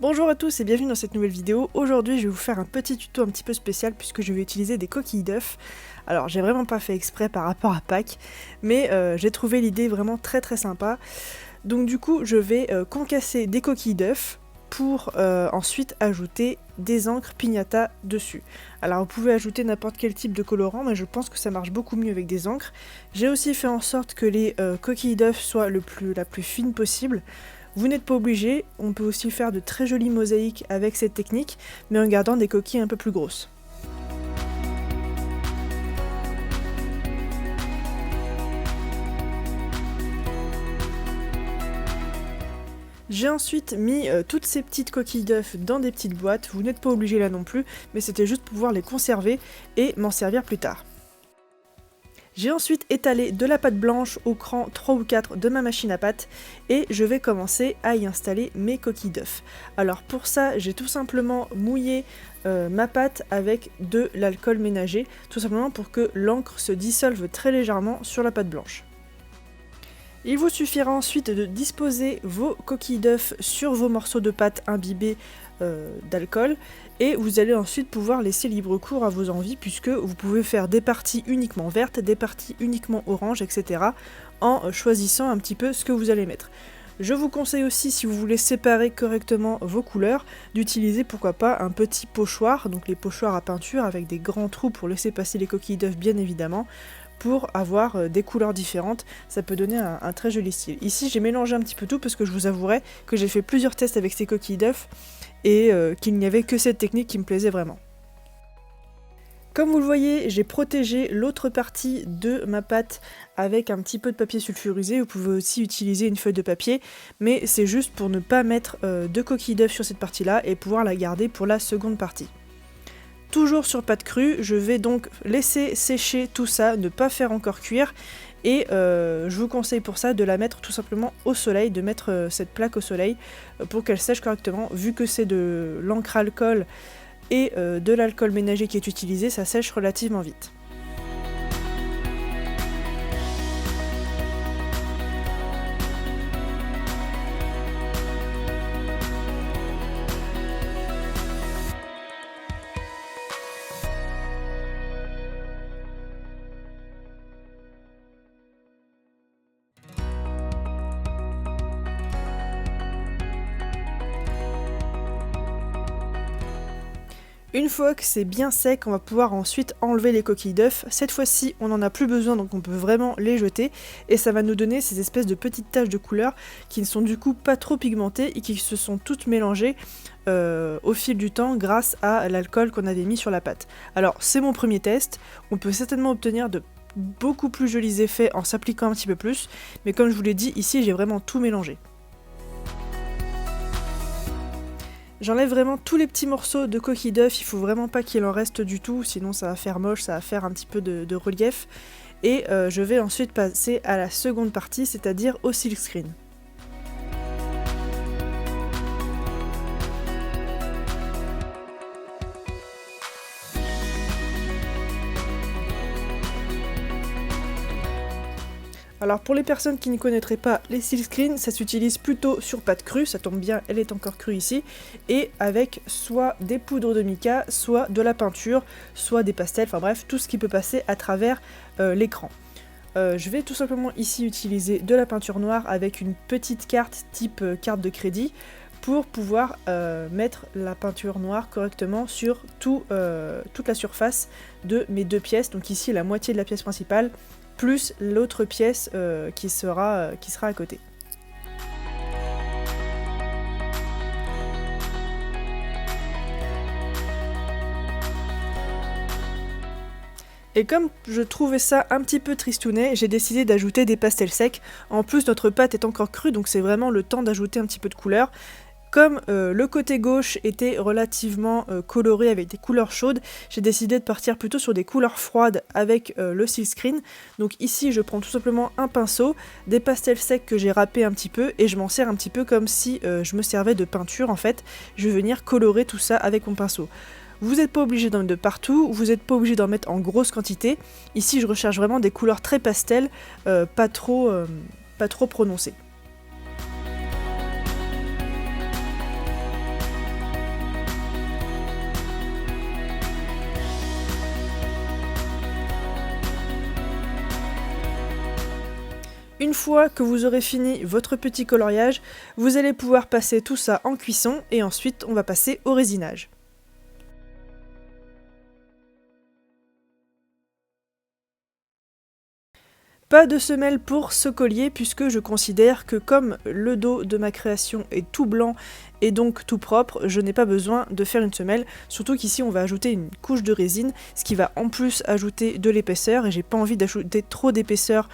Bonjour à tous et bienvenue dans cette nouvelle vidéo. Aujourd'hui je vais vous faire un petit tuto un petit peu spécial puisque je vais utiliser des coquilles d'œufs. Alors j'ai vraiment pas fait exprès par rapport à Pâques, mais j'ai trouvé l'idée vraiment très sympa. Donc du coup je vais concasser des coquilles d'œufs pour ensuite ajouter des encres piñata dessus. Alors vous pouvez ajouter n'importe quel type de colorant, mais je pense que ça marche beaucoup mieux avec des encres. J'ai aussi fait en sorte que les coquilles d'œufs soient la plus fine possible. Vous n'êtes pas obligé, on peut aussi faire de très jolies mosaïques avec cette technique, mais en gardant des coquilles un peu plus grosses. J'ai ensuite mis toutes ces petites coquilles d'œufs dans des petites boîtes, vous n'êtes pas obligé là non plus, mais c'était juste pour pouvoir les conserver et m'en servir plus tard. J'ai ensuite étalé de la pâte blanche au cran 3 ou 4 de ma machine à pâte et je vais commencer à y installer mes coquilles d'œufs. Alors pour ça, j'ai tout simplement mouillé ma pâte avec de l'alcool ménager, tout simplement pour que l'encre se dissolve très légèrement sur la pâte blanche. Il vous suffira ensuite de disposer vos coquilles d'œufs sur vos morceaux de pâte imbibés d'alcool et vous allez ensuite pouvoir laisser libre cours à vos envies puisque vous pouvez faire des parties uniquement vertes, des parties uniquement orange, etc. en choisissant un petit peu ce que vous allez mettre. Je vous conseille aussi, si vous voulez séparer correctement vos couleurs, d'utiliser pourquoi pas un petit pochoir, donc les pochoirs à peinture avec des grands trous pour laisser passer les coquilles d'œufs bien évidemment, pour avoir des couleurs différentes, ça peut donner un très joli style. Ici j'ai mélangé un petit peu tout parce que je vous avouerai que j'ai fait plusieurs tests avec ces coquilles d'œufs et qu'il n'y avait que cette technique qui me plaisait vraiment. Comme vous le voyez, j'ai protégé l'autre partie de ma pâte avec un petit peu de papier sulfurisé. Vous pouvez aussi utiliser une feuille de papier, mais c'est juste pour ne pas mettre de coquilles d'œufs sur cette partie-là et pouvoir la garder pour la seconde partie. Toujours sur pâte crue, je vais donc laisser sécher tout ça, ne pas faire encore cuire et je vous conseille pour ça de la mettre tout simplement au soleil, de mettre cette plaque au soleil pour qu'elle sèche correctement. Vu que c'est de l'encre alcool et de l'alcool ménager qui est utilisé, ça sèche relativement vite. Une fois que c'est bien sec, on va pouvoir ensuite enlever les coquilles d'œufs. Cette fois-ci, on n'en a plus besoin, donc on peut vraiment les jeter. Et ça va nous donner ces espèces de petites taches de couleur qui ne sont du coup pas trop pigmentées et qui se sont toutes mélangées au fil du temps grâce à l'alcool qu'on avait mis sur la pâte. Alors c'est mon premier test, on peut certainement obtenir de beaucoup plus jolis effets en s'appliquant un petit peu plus, mais comme je vous l'ai dit, ici j'ai vraiment tout mélangé. J'enlève vraiment tous les petits morceaux de coquilles d'œufs, il faut vraiment pas qu'il en reste du tout, sinon ça va faire moche, ça va faire un petit peu de relief. Et je vais ensuite passer à la seconde partie, c'est-à-dire au silkscreen. Alors pour les personnes qui ne connaîtraient pas les silkscreen, ça s'utilise plutôt sur pâte crue, ça tombe bien, elle est encore crue ici, et avec soit des poudres de mica, soit de la peinture, soit des pastels, enfin bref, tout ce qui peut passer à travers l'écran. Je vais tout simplement ici utiliser de la peinture noire avec une petite carte type carte de crédit pour pouvoir mettre la peinture noire correctement sur toute la surface de mes deux pièces, donc ici la moitié de la pièce principale, plus l'autre pièce qui sera à côté. Et comme je trouvais ça un petit peu tristounet, j'ai décidé d'ajouter des pastels secs. En plus notre pâte est encore crue, donc c'est vraiment le temps d'ajouter un petit peu de couleur. Comme le côté gauche était relativement coloré avec des couleurs chaudes, j'ai décidé de partir plutôt sur des couleurs froides avec le silkscreen. Donc ici je prends tout simplement un pinceau, des pastels secs que j'ai râpés un petit peu et je m'en sers un petit peu comme si je me servais de peinture en fait. Je vais venir colorer tout ça avec mon pinceau. Vous n'êtes pas obligé d'en mettre de partout, vous n'êtes pas obligé d'en mettre en grosse quantité. Ici je recherche vraiment des couleurs très pastel, pas trop prononcées. Une fois que vous aurez fini votre petit coloriage, vous allez pouvoir passer tout ça en cuisson et ensuite on va passer au résinage. Pas de semelle pour ce collier puisque je considère que comme le dos de ma création est tout blanc et donc tout propre, je n'ai pas besoin de faire une semelle, surtout qu'ici on va ajouter une couche de résine, ce qui va en plus ajouter de l'épaisseur et j'ai pas envie d'ajouter trop d'épaisseur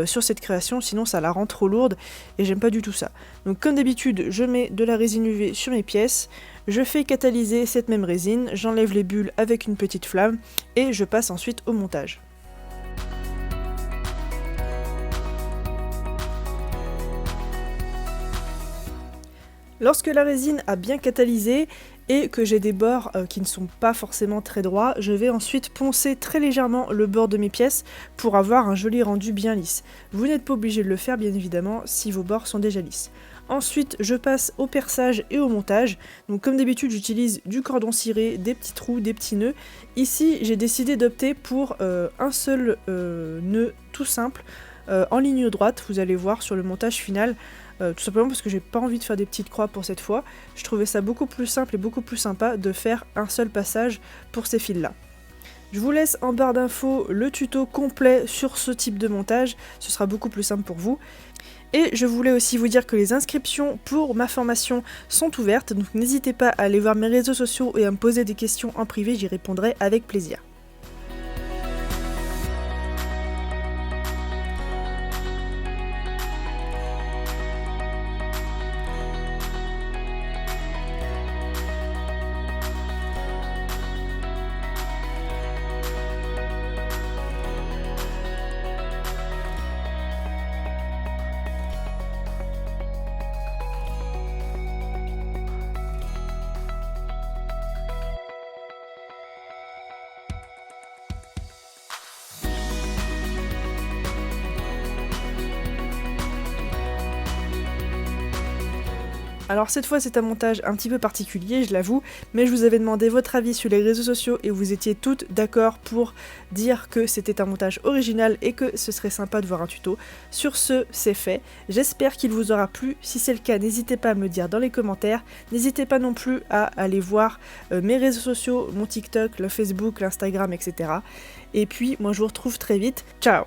sur cette création, sinon ça la rend trop lourde et j'aime pas du tout ça. Donc comme d'habitude, je mets de la résine UV sur mes pièces, je fais catalyser cette même résine, j'enlève les bulles avec une petite flamme et je passe ensuite au montage. Lorsque la résine a bien catalysé et que j'ai des bords qui ne sont pas forcément très droits, je vais ensuite poncer très légèrement le bord de mes pièces pour avoir un joli rendu bien lisse. Vous n'êtes pas obligé de le faire bien évidemment si vos bords sont déjà lisses. Ensuite, je passe au perçage et au montage. Donc comme d'habitude, j'utilise du cordon ciré, des petits trous, des petits nœuds. Ici, j'ai décidé d'opter pour un seul nœud tout simple en ligne droite. Vous allez voir sur le montage final. Tout simplement parce que j'ai pas envie de faire des petites croix pour cette fois. Je trouvais ça beaucoup plus simple et beaucoup plus sympa de faire un seul passage pour ces fils là. Je vous laisse en barre d'infos le tuto complet sur ce type de montage, ce sera beaucoup plus simple pour vous. Et je voulais aussi vous dire que les inscriptions pour ma formation sont ouvertes, donc n'hésitez pas à aller voir mes réseaux sociaux et à me poser des questions en privé, j'y répondrai avec plaisir. Alors cette fois c'est un montage un petit peu particulier, je l'avoue, mais je vous avais demandé votre avis sur les réseaux sociaux et vous étiez toutes d'accord pour dire que c'était un montage original et que ce serait sympa de voir un tuto. Sur ce, c'est fait. J'espère qu'il vous aura plu. Si c'est le cas, n'hésitez pas à me le dire dans les commentaires. N'hésitez pas non plus à aller voir mes réseaux sociaux, mon TikTok, le Facebook, l'Instagram, etc. Et puis moi je vous retrouve très vite. Ciao!